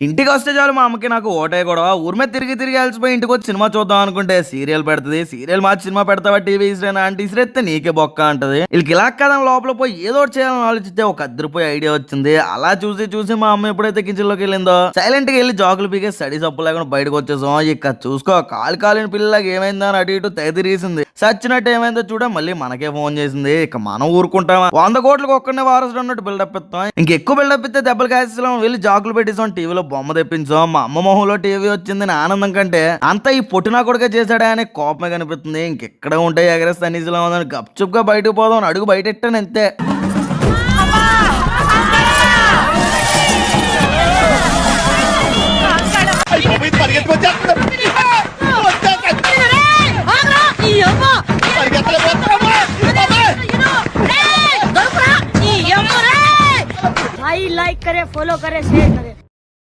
ఇంటికి వస్తే చాలు మా అమ్మకి నాకు ఓటే గొడవ. ఊరి మీద తిరిగి తిరిగి అలసిపోయి ఇంటికి వచ్చి సినిమా చూద్దాం అనుకుంటే సీరియల్ పెడుతుంది. సీరియల్ మార్చి సినిమా పెడతావా టీవీ ఇసిరేనా అంటే ఇసిరేస్తే నీకే బొక్క అంటది. వీళ్ళకి ఇలా కదా లోపల పోయి ఏదో ఒకటి చేయాలని ఆలోచిస్తే ఒక అద్దరిపోయి ఐడియా వచ్చింది. అలా చూసి చూసి మా అమ్మ ఎప్పుడైతే కిచెన్ లోకి వెళ్ళిందో సైలెంట్ గా వెళ్ళి జాకులు పీకే స్టడీ సప్పు లేకుండా బయటకు వచ్చేసాం. ఇక చూసుకో కాలు కాలిన పిల్లలకి ఏమైందో అని అటు ఇటు తెగతిరిగేసింది. సచ్చినట్టు ఏమైందో చూడ మళ్ళీ మనకే ఫోన్ చేసింది. ఇక మనం ఊరుకుంటామా? 100 కోట్లకు ఒక్కనే వారసుడు అన్నట్టు బిల్డప్ ఇస్తాం. ఇంకెక్కువ బిల్డప్ ఇస్తే దెబ్బలు కాసేసాం. వెళ్ళి జాకులు పెట్టేసాం. టీవీలో బొమ్మ తెప్పించాం. మా అమ్మ మొహంలో టీవీ వచ్చిందని ఆనందం కంటే అంతా ఈ పొట్టినా కొడుక చేశాడా అనే కోపమే కనిపిస్తుంది. ఇంకెక్కడ ఉంటాయి ఎగరేస్తే అన్నిజలా ఉందని గప్చుప్ గా బయటకు పోదాం అడుగు బయట ఎట్టాను అంతే. भाई लाइक करे, फॉलो करे, शेयर करे।